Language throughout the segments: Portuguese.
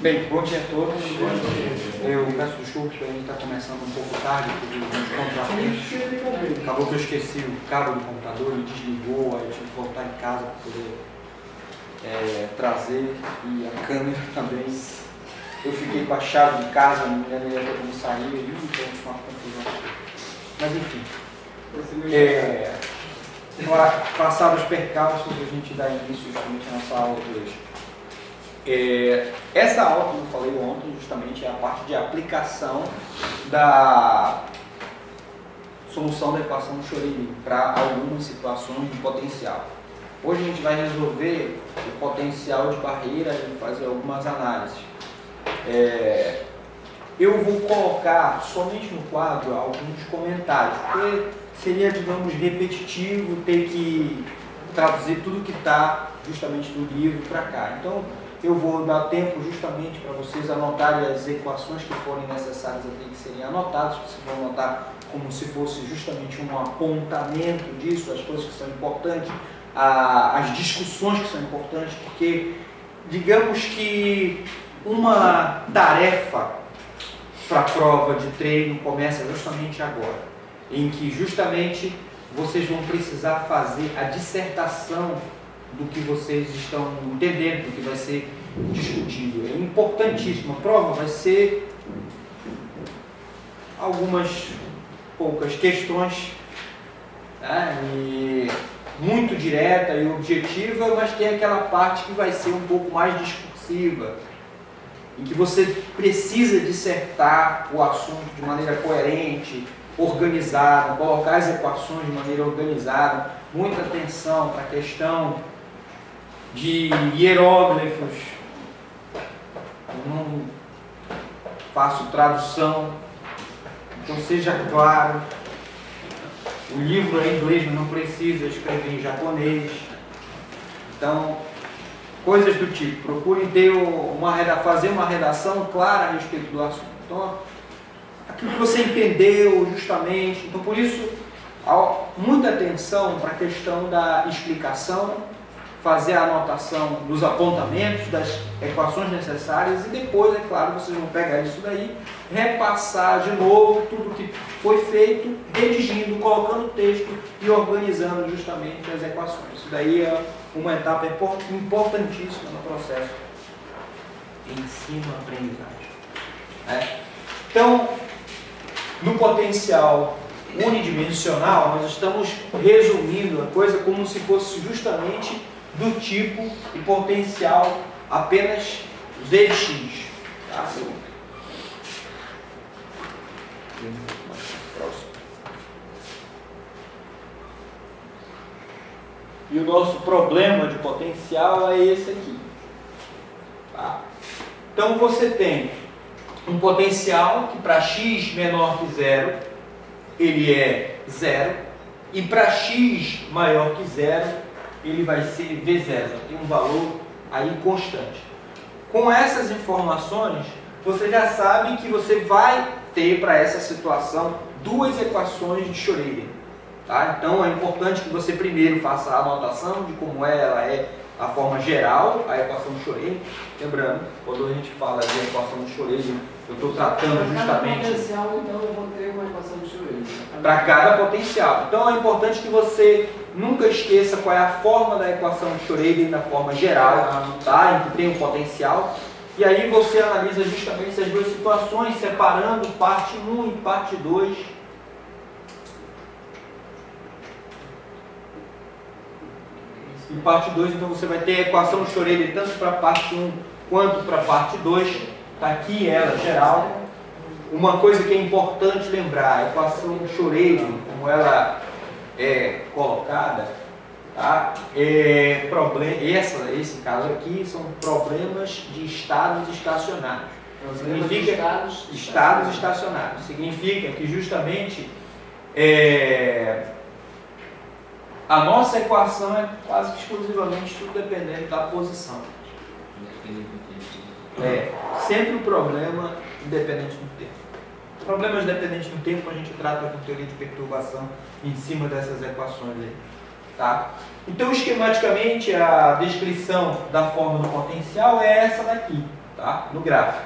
Bem, bom dia a todos. Eu peço desculpas que a gente está começando um pouco tarde, acabou que eu esqueci o cabo do computador, ele desligou, aí eu tive que voltar em casa para poder trazer, e a câmera também. Eu fiquei com a chave de casa, não me lembro como sair, então foi uma confusão. Mas enfim, passados os percalços, a gente dá início justamente à nossa aula de hoje. Essa aula, como eu falei ontem, justamente é a parte de aplicação da solução da equação de Schrödinger para algumas situações de potencial. Hoje a gente vai resolver o potencial de barreira e fazer algumas análises. Eu vou colocar somente no quadro alguns comentários, porque seria, digamos, repetitivo ter que traduzir tudo que está justamente do livro para cá. Então, eu vou dar tempo justamente para vocês anotarem as equações que forem necessárias aqui que serem anotadas. Vocês vão anotar como se fosse justamente um apontamento disso, as coisas que são importantes, as discussões que são importantes, porque digamos que uma tarefa para a prova de treino começa justamente agora, em que justamente vocês vão precisar fazer a dissertação do que vocês estão entendendo, do que vai ser discutido. É importantíssimo. A prova vai ser algumas poucas questões, né, e muito direta e objetiva, mas tem aquela parte que vai ser um pouco mais discursiva, em que você precisa dissertar o assunto de maneira coerente, organizada, colocar as equações de maneira organizada, muita atenção para a questão de hieróglifos. Eu não faço tradução, então seja claro. O livro é em inglês, mas não precisa escrever em japonês. Então, coisas do tipo, procure ter fazer uma redação clara a respeito do assunto. Então, aquilo que você entendeu justamente. Então, por isso, muita atenção para a questão da explicação, fazer a anotação dos apontamentos, das equações necessárias, e depois, é claro, vocês vão pegar isso daí, repassar de novo tudo que foi feito, redigindo, colocando o texto e organizando justamente as equações. Isso daí é uma etapa importantíssima no processo de ensino-aprendizagem. Então, no potencial unidimensional, nós estamos resumindo a coisa como se fosse justamente do tipo de potencial apenas Vx. Tá? E o nosso problema de potencial é esse aqui. Tá? Então você tem um potencial que para x menor que zero, ele é zero, e para x maior que zero, ele vai ser V0, tem um valor aí constante. Com essas informações, você já sabe que você vai ter para essa situação duas equações de Schrödinger. Tá? Então é importante que você primeiro faça a anotação de como ela é a forma geral, a equação de Schrödinger. Lembrando, quando a gente fala de equação de Schrödinger, eu estou tratando justamente... potencial, então eu vou ter uma equação de Schrödinger. Para cada potencial. Então é importante que você nunca esqueça qual é a forma da equação de Schrödinger na forma geral, tá? Em que tem um potencial. E aí você analisa justamente essas duas situações, separando parte 1 e parte 2. Em parte 2, então você vai ter a equação de Schrödinger tanto para a parte 1 quanto para a parte 2. Está aqui ela, geral. Uma coisa que é importante lembrar, a equação de Schrödinger, como ela é colocada, tá? Esse caso aqui são problemas de estados estacionários. Significa estados estacionários. Significa que justamente a nossa equação é quase que exclusivamente tudo dependente da posição. Sempre o problema independente do tempo. Problemas dependentes do tempo a gente trata com teoria de perturbação em cima dessas equações aí. Tá? Então, esquematicamente, a descrição da forma do potencial é essa daqui, tá? No gráfico.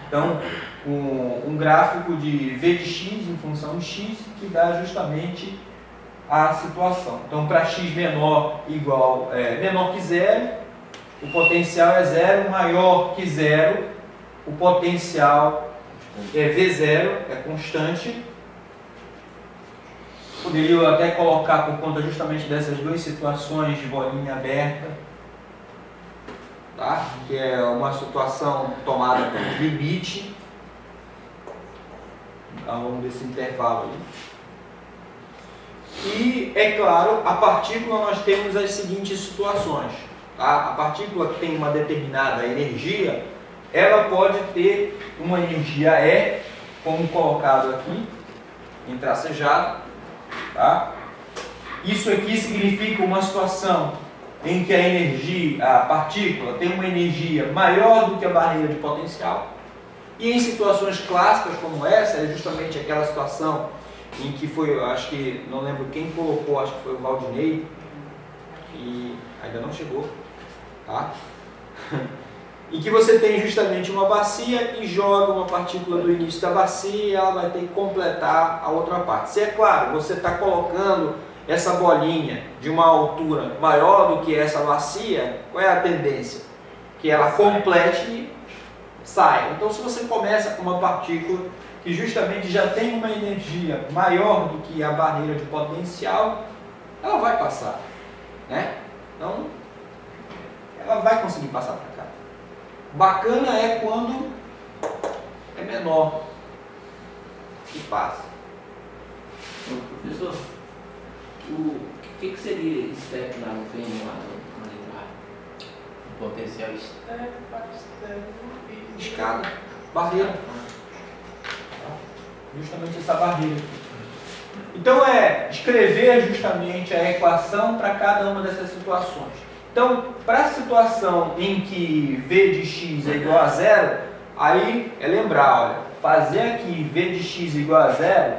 Então, um gráfico de V de x em função de x que dá justamente a situação. Então, para x menor igual, menor que zero, o potencial é zero, maior que zero, o potencial é V0, é constante. Poderia até colocar, por conta justamente dessas duas situações de bolinha aberta, tá? Que é uma situação tomada como limite ao longo desse intervalo aí. E, é claro, a partícula nós temos as seguintes situações. Tá? A partícula que tem uma determinada energia, ela pode ter uma energia E, como colocado aqui, em tracejado. Tá? Isso aqui significa uma situação em que a partícula tem uma energia maior do que a barreira de potencial. E em situações clássicas como essa, é justamente aquela situação em que foi, acho que, não lembro quem colocou, acho que foi o Valdinei, e ainda não chegou, tá? Em que você tem justamente uma bacia e joga uma partícula do início da bacia e ela vai ter que completar a outra parte. Se é claro, você está colocando essa bolinha de uma altura maior do que essa bacia, qual é a tendência? Que ela complete e saia. Então, se você começa com uma partícula que justamente já tem uma energia maior do que a barreira de potencial, ela vai passar, né? Então, ela vai conseguir passar para cá. Bacana é quando é menor que passa. Professor, o que seria step lá no PN, lá na letra A? O potencial step, Escada, barreira. Justamente essa barreira. Então é escrever justamente a equação para cada uma dessas situações. Então, para a situação em que V de x é igual a zero, aí é lembrar, olha, fazer aqui V de x igual a zero,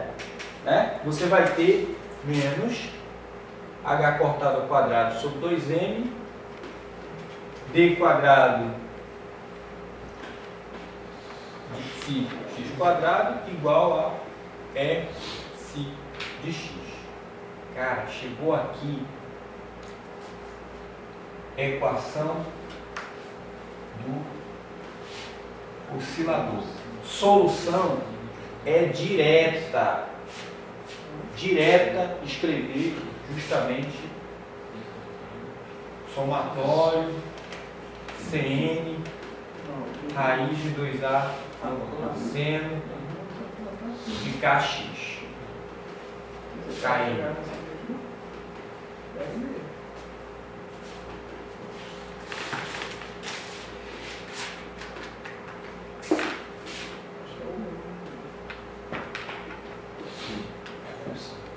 né, você vai ter menos h cortado ao quadrado sobre 2m, d quadrado de psi x quadrado igual a E psi de x. Cara, chegou aqui a equação do oscilador. Solução é direta. Direta, escrever justamente somatório Cn raiz de 2a seno de kx. Kn.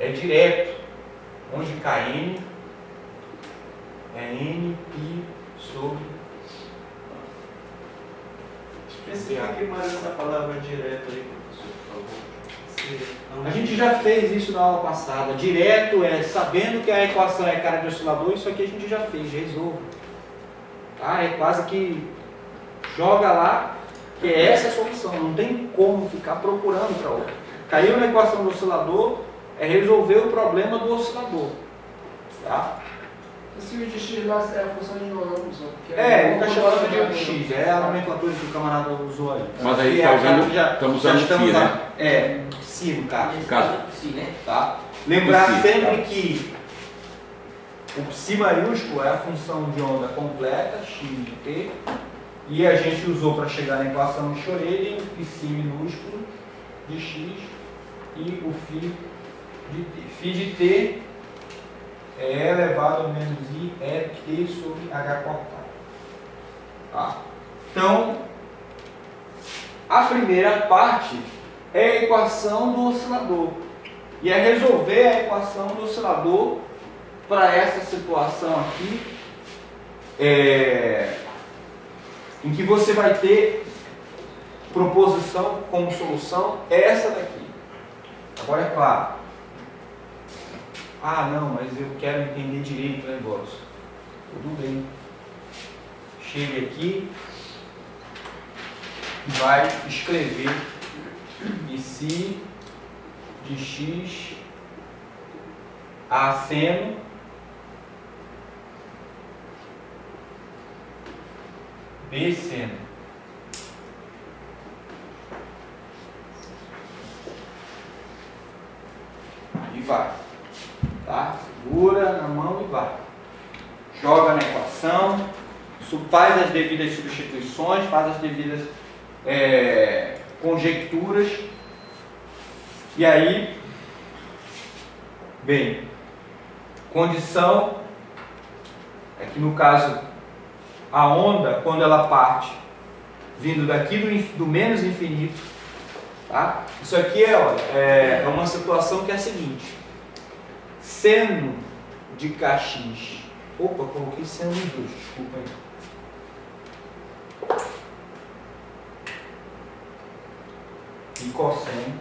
É direto, onde Kn é N pi sobre. Especifique mais essa palavra direto aí, professor, por favor. A gente já fez isso na aula passada. Direto é sabendo que a equação é cara de oscilador, isso aqui a gente já fez, resolve. Tá? É quase que joga lá, que é essa a solução, não tem como ficar procurando para outra. Caiu na equação do oscilador, é resolver o problema do oscilador. Tá? Esse u de x lá é a função de novo, professor. Ele está chamando de u de x, é a nomenclatura que o camarada usou aí. Mas aí estamos usando psi, né? Psi no caso. Nesse caso é psi, né? Tá? Lembrar Psi, sempre tá. que o psi maiúsculo é a função de onda completa, x de t, e a gente usou para chegar na equação de Schrödinger o psi minúsculo de x e o φ de t. Φ de t é elevado ao menos i é t sobre h cortado. Tá? Então, a primeira parte é a equação do oscilador. E é resolver a equação do oscilador para essa situação aqui, em que você vai ter proposição como solução essa daqui. Agora é claro, Ah, não, mas eu quero entender direito o negócio. Tudo bem. Chegue aqui e vai escrever IC de X a seno B seno. Aí vai. Tá? Segura na mão e vai. Joga na equação, faz as devidas substituições, faz as devidas conjecturas. E aí, bem, condição é que no caso a onda, quando ela parte vindo daqui do menos infinito, tá? Isso aqui é uma situação que é a seguinte: seno de kx. Opa, coloquei seno em 2, desculpa aí. E cosseno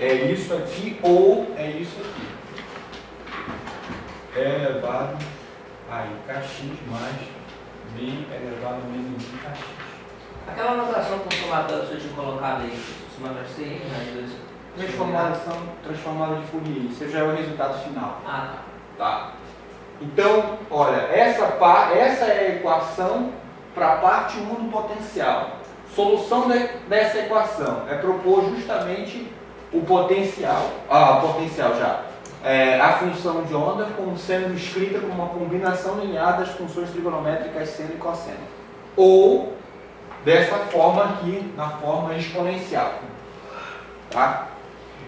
é isso aqui ou é isso aqui. É elevado a kx mais b elevado a menos kx. Aquela notação com somatório que você tinha colocado aí, somatório CN, né? Transformada de Fourier, isso já é o resultado final. Ah, tá. Então, olha, essa é a equação para a parte 1 do potencial. Solução dessa equação é propor justamente o potencial, a função de onda como sendo escrita como uma combinação linear das funções trigonométricas seno e cosseno. Ou dessa forma aqui, na forma exponencial. Tá?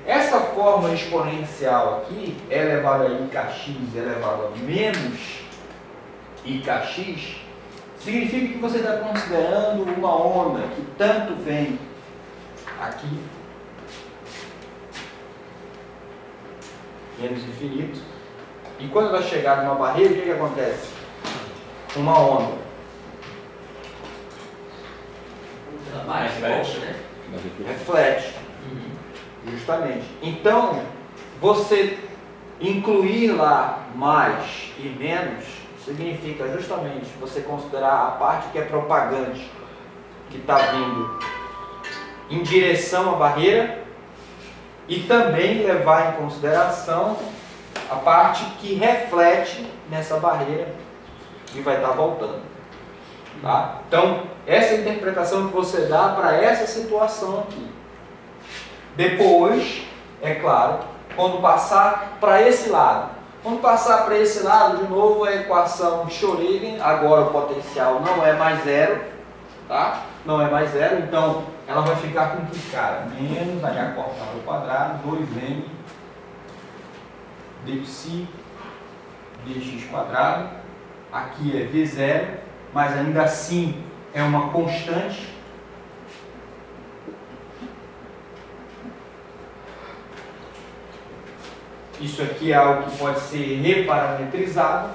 Essa forma exponencial aqui, e elevado a ikx elevado a menos ikx, significa que você está considerando uma onda que tanto vem aqui, menos infinito, e quando ela chegar numa barreira, o que acontece? Uma onda. Reflete. Justamente. Então, você incluir lá mais e menos significa justamente você considerar a parte que é propagante, que está vindo em direção à barreira, e também levar em consideração a parte que reflete nessa barreira e vai estar voltando. Tá? Então, essa é a interpretação que você dá para essa situação aqui. Depois, é claro, quando passar para esse lado. Quando passar para esse lado, de novo, a equação de Schrödinger, agora o potencial não é mais zero, tá? Não é mais zero, então ela vai ficar com que, cara? Menos h cortado ao quadrado, 2m dψ dx quadrado. Aqui é v0, mas ainda assim é uma constante. Isso aqui é algo que pode ser reparametrizado,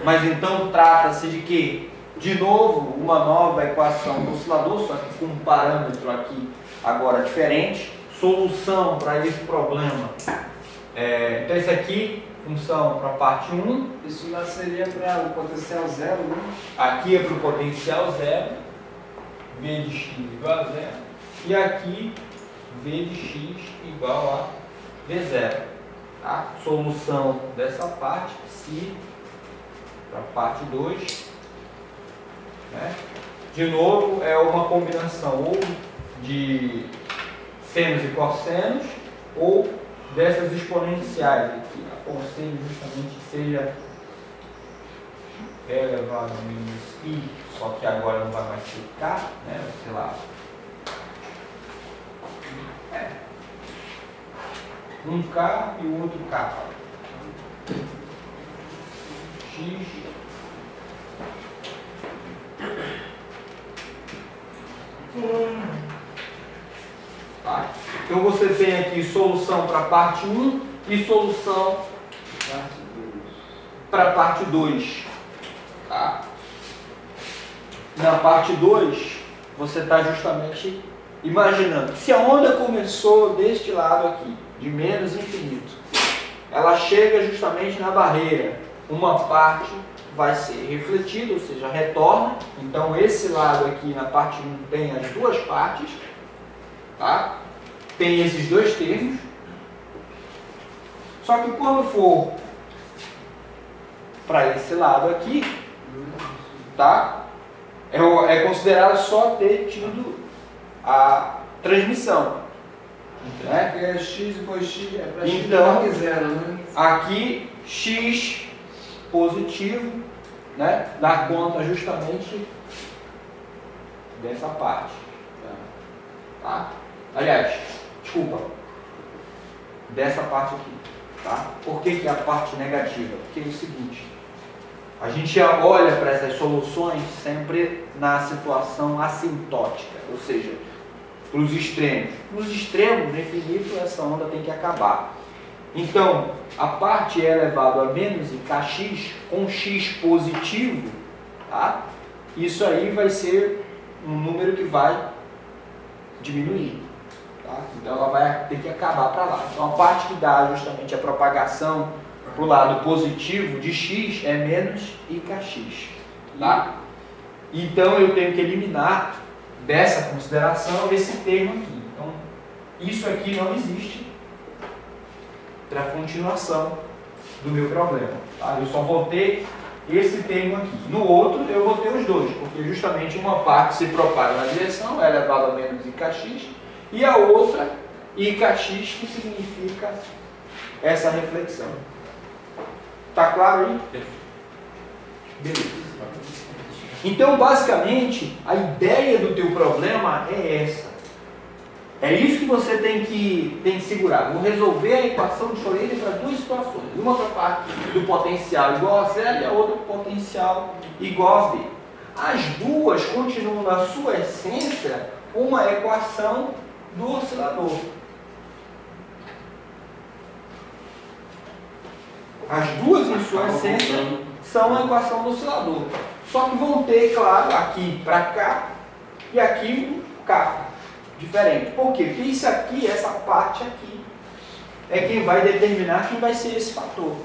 mas então trata-se de que, de novo, uma nova equação do oscilador, só que com um parâmetro aqui agora diferente, solução para esse problema. Então esse aqui, função para a parte 1. Isso lá seria para o potencial zero, né? Aqui é para o potencial zero, v de x igual a zero, e aqui v de x igual a v0. Tá? Solução dessa parte, psi, para a parte 2. Né? De novo, é uma combinação ou de senos e cossenos, ou dessas exponenciais aqui. Aconselho justamente que seja elevado a menos i, só que agora não vai mais ser k, né? Vai ser lá. Um K e o outro K. X. Tá. Então você tem aqui solução para a parte 1 e solução para a parte 2. Tá? Na parte 2, você está justamente imaginando que se a onda começou deste lado aqui, de menos infinito, ela chega justamente na barreira, uma parte vai ser refletida, ou seja, retorna. Então esse lado aqui na parte 1 tem as duas partes, tá? Tem esses dois termos. Só que quando for para esse lado aqui, tá? É considerado só ter tido a transmissão. Né? Porque é x depois x, é para x então, que zero, né? aqui x positivo, né? Dá conta justamente dessa parte. Tá? Aliás, desculpa, dessa parte aqui. Tá? Por que é a parte negativa? Porque é o seguinte, a gente olha para essas soluções sempre na situação assintótica, ou seja, para os extremos. Nos extremos, no infinito, essa onda tem que acabar. Então, a parte é elevado a menos em kx, com x positivo, tá? Isso aí vai ser um número que vai diminuir. Tá? Então, ela vai ter que acabar para lá. Então, a parte que dá justamente a propagação para o lado positivo de x é menos ikx. Tá? Então, eu tenho que eliminar dessa consideração esse termo aqui. Então, isso aqui não existe para a continuação do meu problema. Tá? Eu só vou ter esse termo aqui. No outro, eu vou ter os dois, porque justamente uma parte se propaga na direção, é elevado a menos ikx, e a outra, ikx, que significa essa reflexão. Tá claro aí? Beleza. Então, basicamente, a ideia do teu problema é essa. É isso que você tem que segurar. Vou resolver a equação de Schrödinger para duas situações. Uma para a parte do potencial igual a zero e a outra para o potencial igual a v. As duas continuam na sua essência uma equação do oscilador. As duas, em sua essência, são a equação do oscilador. Só que vão ter, claro, aqui para cá e aqui cá. Diferente. Por quê? Porque isso aqui, essa parte aqui, é quem vai determinar quem vai ser esse fator.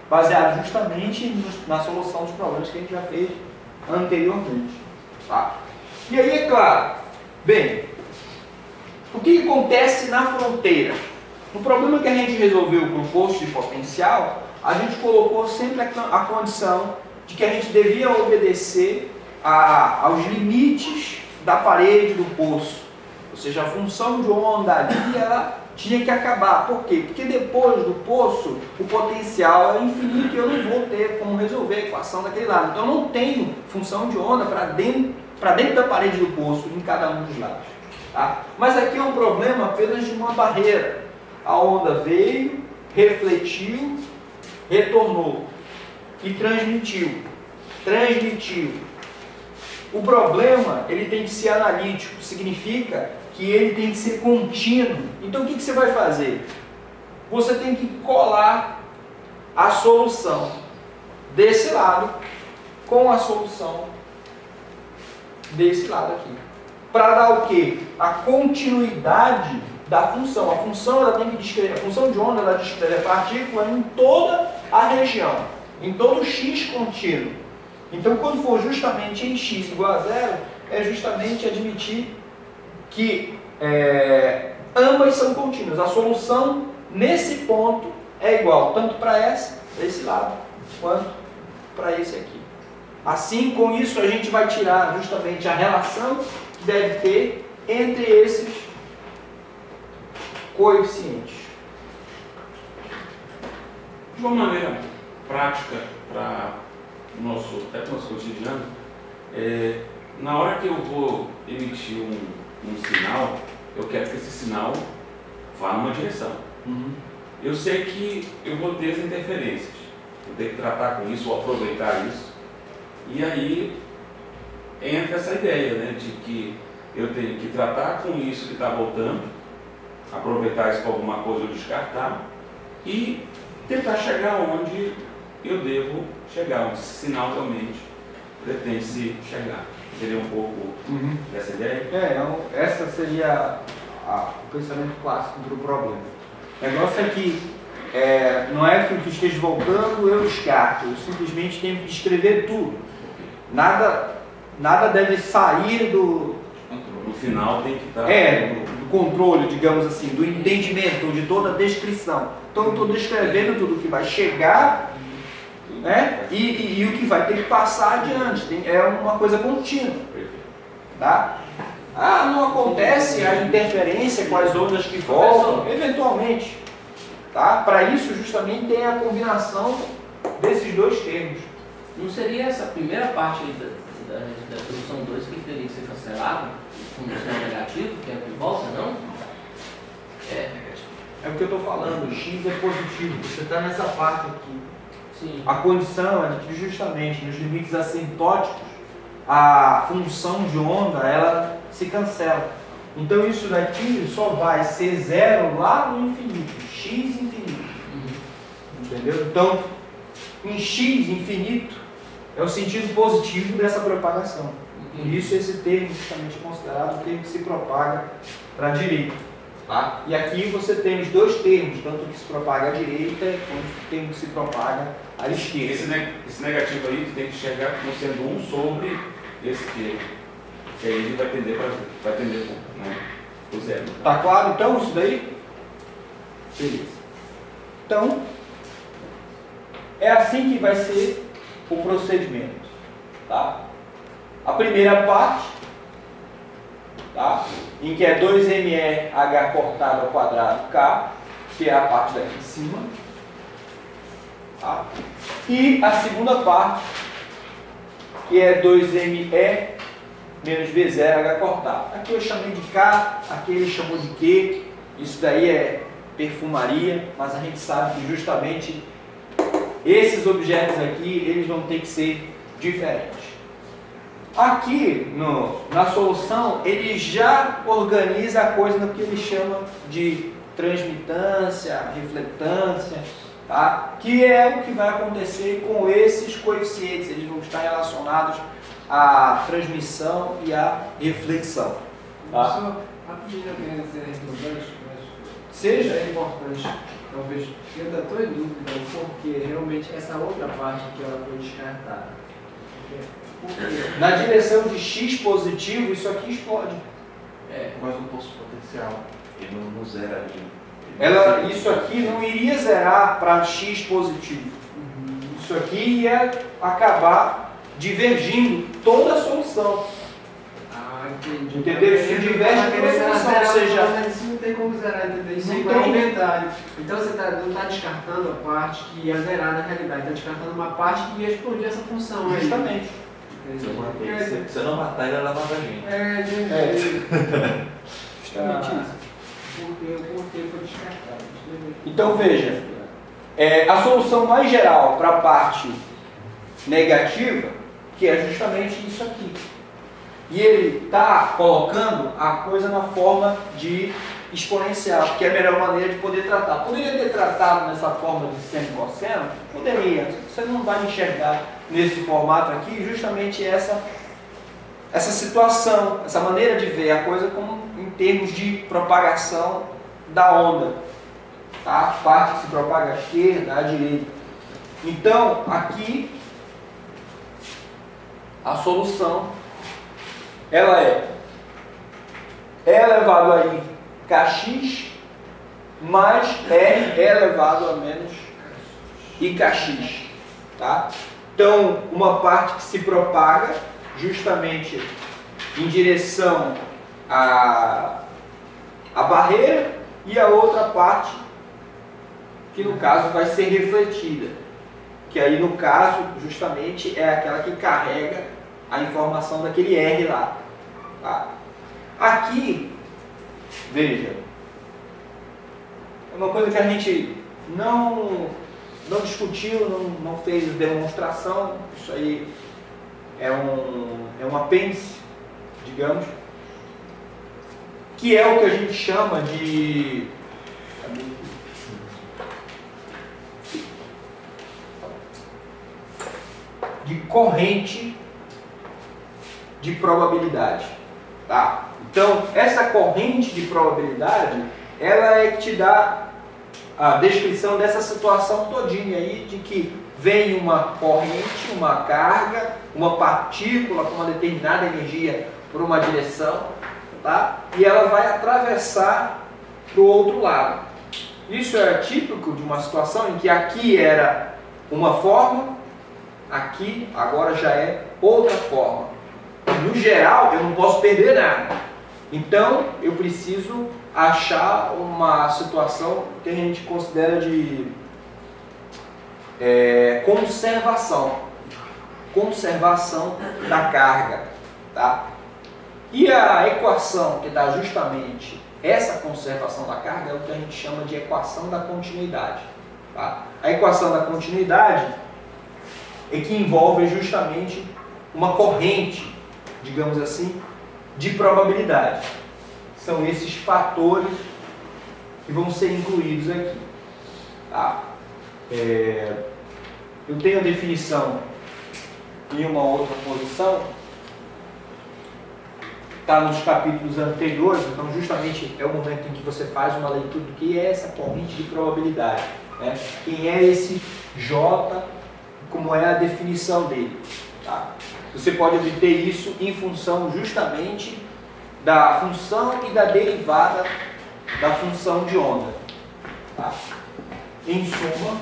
Baseado justamente na solução dos problemas que a gente já fez anteriormente. Tá? E aí, é claro, bem, o que acontece na fronteira? No problema que a gente resolveu com o posto de potencial, a gente colocou sempre a condição de que a gente devia obedecer aos limites da parede do poço. Ou seja, a função de onda ali, ela tinha que acabar. Por quê? Porque depois do poço, o potencial é infinito e eu não vou ter como resolver a equação daquele lado. Então, eu não tenho função de onda para dentro da parede do poço, em cada um dos lados. Tá? Mas aqui é um problema apenas de uma barreira. A onda veio, refletiu, retornou e transmitiu. O problema, ele tem que ser analítico, significa que ele tem que ser contínuo. Então, o que você vai fazer? Você tem que colar a solução desse lado com a solução desse lado aqui. Para dar o quê? A continuidade da função. A função, ela tem que descrever, a função de onda, ela descreve a partícula em toda a região, em todo o x contínuo. Então, quando for justamente em x igual a zero, é justamente admitir que ambas são contínuas. A solução, nesse ponto, é igual tanto para esse lado, quanto para esse aqui. Assim, com isso, a gente vai tirar justamente a relação que deve ter entre esses coeficientes. De uma maneira prática para o nosso cotidiano, na hora que eu vou emitir um sinal, eu quero que esse sinal vá numa direção. Eu sei que eu vou ter as interferências, eu tenho que tratar com isso ou aproveitar isso, e aí entra essa ideia, né, de que eu tenho que tratar com isso que está voltando, aproveitar isso para alguma coisa ou descartar, e tentar chegar onde eu devo chegar, onde esse sinal realmente pretende-se chegar. Seria um pouco dessa ideia? Essa seria o pensamento clássico do problema. O negócio é que não é que o que esteja voltando eu descarto, eu simplesmente tenho que descrever tudo. Nada deve sair do... No final tem que estar... do controle, digamos assim, do entendimento, de toda a descrição. Então eu estou descrevendo tudo que vai chegar, né? E o que vai ter que passar adiante. É uma coisa contínua. Tá? Não acontece a interferência com as ondas que voltam, eventualmente. Tá? Para isso, justamente, tem a combinação desses dois termos. Não seria essa primeira parte aí da solução 2 que teria que ser cancelada, como sinal negativo, que é que volta, não? É o que eu estou falando, x é positivo, você está nessa parte aqui. Sim. A condição é de que justamente nos limites assintóticos, a função de onda, ela se cancela. Então isso daqui só vai ser zero lá no infinito, x infinito. Entendeu? Então, em x infinito, é o sentido positivo dessa propagação. Por isso esse termo justamente é considerado o termo que se propaga para a direita. Tá? E aqui você tem os dois termos, tanto o que se propaga à direita quanto o termo que se propaga à esquerda. Esse negativo aí tu tem que enxergar como sendo 1 sobre esse termo. Que aí ele vai tender para o zero. Tá claro então isso daí? Beleza. Então, é assim que vai ser o procedimento. Tá? A primeira parte, tá? Em que é 2mEh cortado ao quadrado K, que é a parte daqui de cima. Tá? E a segunda parte, que é 2mE menos V0H cortado. Aqui eu chamei de K, aqui ele chamou de Q. Isso daí é perfumaria, mas a gente sabe que justamente esses objetos aqui, eles vão ter que ser diferentes. Aqui, na solução, ele já organiza a coisa no que ele chama de transmitância, reflectância, tá? Que é o que vai acontecer com esses coeficientes. Eles vão estar relacionados à transmissão e à reflexão. Tá? Só rapidinho eu queria dizer redundante, mas Seja. é importante, talvez, eu ainda estou em dúvida porque realmente essa outra parte que ela foi descartada. Na direção de x positivo, isso aqui explode. Mas no posto potencial, ele não zera ali. Isso aqui não iria zerar para x positivo. Isso aqui ia acabar divergindo toda a solução. Entendi. Entendeu? Isso diverge toda a solução. Ou seja, isso não tem como zerar, entendeu? Isso não vai tem. aumentar. Então você não está descartando a parte que ia zerar na realidade, está descartando uma parte que ia explodir essa função aí. justamente. Entendi. Se eu não matar, ele vai matar a gente. Justamente isso. Porque foi descartado. Então veja, a solução mais geral para a parte negativa, que é justamente isso aqui. E ele está colocando a coisa na forma de exponencial, que é a melhor maneira de poder tratar. Poderia ter tratado nessa forma de seno e cosseno? Poderia. Você não vai enxergar nesse formato aqui justamente essa situação, essa maneira de ver a coisa como em termos de propagação da onda. Tá? A parte que se propaga à esquerda, à direita. Então, aqui, a solução, ela é elevado a i kx mais r elevado a menos i kx. Tá? Então, uma parte que se propaga justamente em direção à barreira e a outra parte que no caso vai ser refletida, que aí no caso justamente é aquela que carrega a informação daquele R lá. Tá? Aqui, veja, é uma coisa que a gente não discutiu, não fez demonstração, isso aí é um apêndice, digamos, que é o que a gente chama de corrente probabilidade. Tá? Então, essa corrente de probabilidade, ela é que te dá a descrição dessa situação todinha aí, de que vem uma corrente, uma carga, uma partícula com uma determinada energia por uma direção, tá? E ela vai atravessar para o outro lado. Isso é típico de uma situação em que aqui era uma forma, aqui agora já é outra forma. No geral, eu não posso perder nada. Então, eu preciso achar uma situação que a gente considera de conservação da carga. Tá? E a equação que dá justamente essa conservação da carga é o que a gente chama de equação da continuidade. Tá? A equação da continuidade é que envolve justamente uma corrente, digamos assim, de probabilidade. São esses fatores que vão ser incluídos aqui. Tá? Eu tenho a definição em uma outra posição, está nos capítulos anteriores, então justamente é o momento em que você faz uma leitura do que é essa corrente de probabilidade. Né? Quem é esse J, como é a definição dele. Tá? Você pode obter isso em função justamente da função e da derivada da função de onda. Tá? Em suma,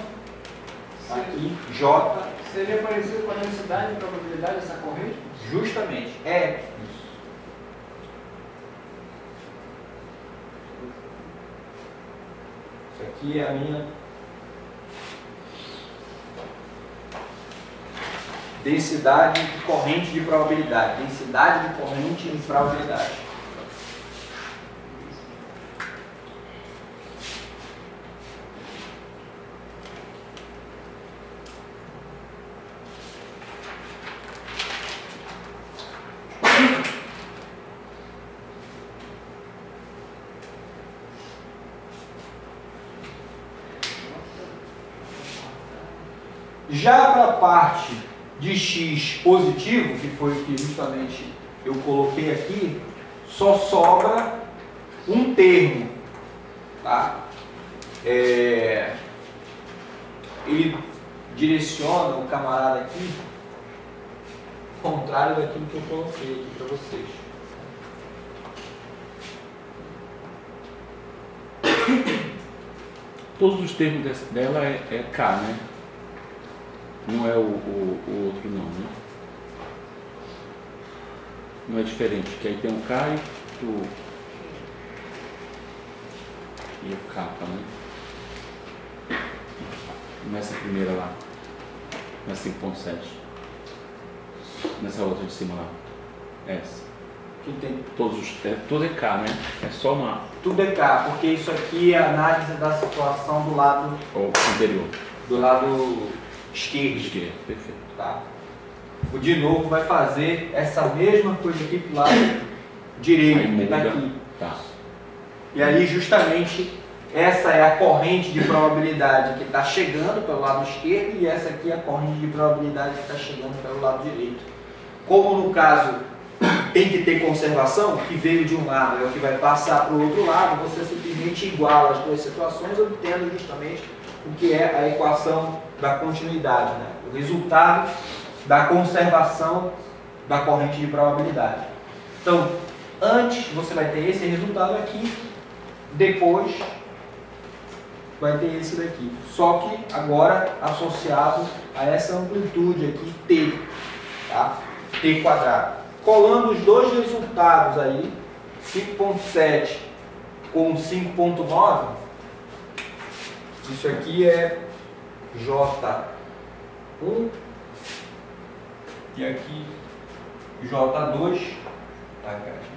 aqui, J... Seria parecido com a densidade e probabilidade dessa corrente? Justamente, é isso. Isso aqui é a minha densidade de corrente de probabilidade. Densidade de corrente de probabilidade. Já para a parte de x positivo, que foi o que justamente eu coloquei aqui, só sobra um termo. Tá? Ele direciona o camarada aqui ao contrário daquilo que eu coloquei aqui para vocês. Todos os termos dela é K, né? Não é o outro não, né? Não é diferente, que aí tem o K e o K, né? Nessa primeira lá, na 5.7. Nessa outra de cima lá. Essa. Que tem Tudo é K, né? É só uma... Tudo é K, porque isso aqui é a análise da situação do lado anterior. Do lado esquerdo. Perfeito. Tá? O de novo vai fazer essa mesma coisa aqui pro lado direito, que está aqui. Tá. E aí justamente essa é a corrente de probabilidade que está chegando pelo lado esquerdo e essa aqui é a corrente de probabilidade que está chegando pelo lado direito. Como no caso tem que ter conservação, que veio de um lado é o que vai passar para o outro lado, você simplesmente iguala as duas situações, obtendo justamente o que é a equação da continuidade, né? O resultado da conservação da corrente de probabilidade. Então, antes você vai ter esse resultado aqui, depois vai ter esse daqui. Só que agora associado a essa amplitude aqui, T, tá? T quadrado. Colando os dois resultados aí, 5.7 com 5.9, isso aqui é J1 e aqui J2, tá, cara?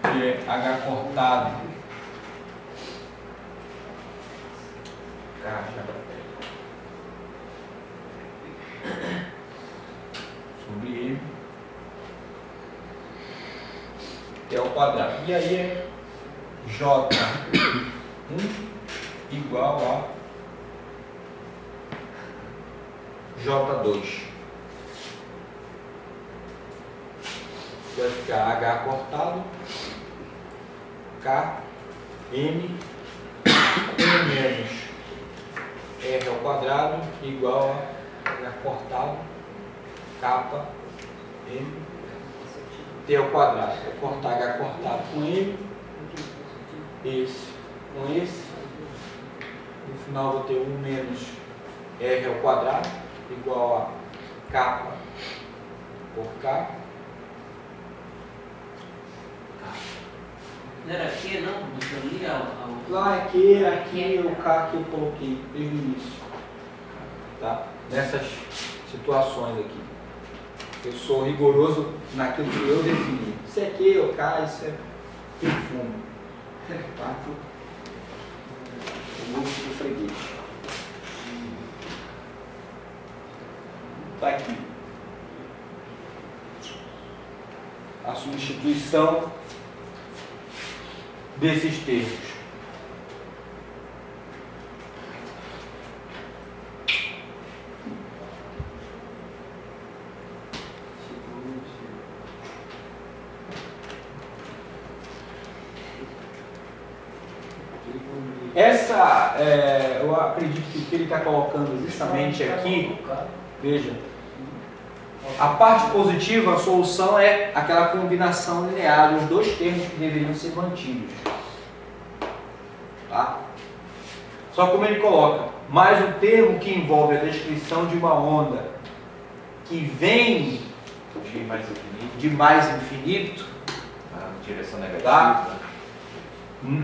Que é H cortado, caixa sobre M, que é o quadrado. E aí é J1 igual a J2. Vai ficar H cortado, K, M, 1 menos R ao quadrado igual a H cortado, K, M, T ao quadrado. Vou cortar H cortado com M, esse com esse. No final vou ter 1 menos R ao quadrado igual a K por K. Não era Q não, professor? Ali Lá é Q, aqui é o K que eu coloquei desde o início. Tá? Nessas situações aqui. Eu sou rigoroso naquilo que eu defini. Isso é Q ou K, isso é perfume. O múltiplo do freguês. Está aqui. A substituição desses termos. Essa, eu acredito que o que ele está colocando justamente aqui, veja, a parte positiva, a solução é aquela combinação linear dos dois termos que deveriam ser mantidos. Tá? Só como ele coloca, mais um termo que envolve a descrição de uma onda que vem de mais infinito, Direção negativa. tá?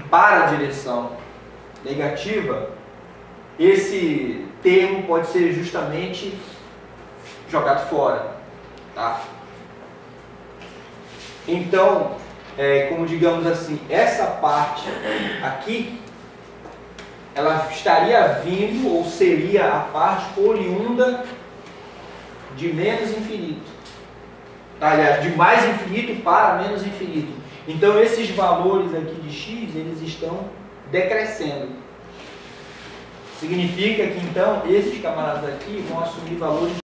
Para a direção negativa, esse termo pode ser justamente jogado fora, tá? Então, como digamos assim, essa parte aqui, ela estaria vindo ou seria a parte oriunda de menos infinito, aliás, de mais infinito para menos infinito. Então esses valores aqui de x, eles estão decrescendo. Significa que então esses camaradas aqui vão assumir valores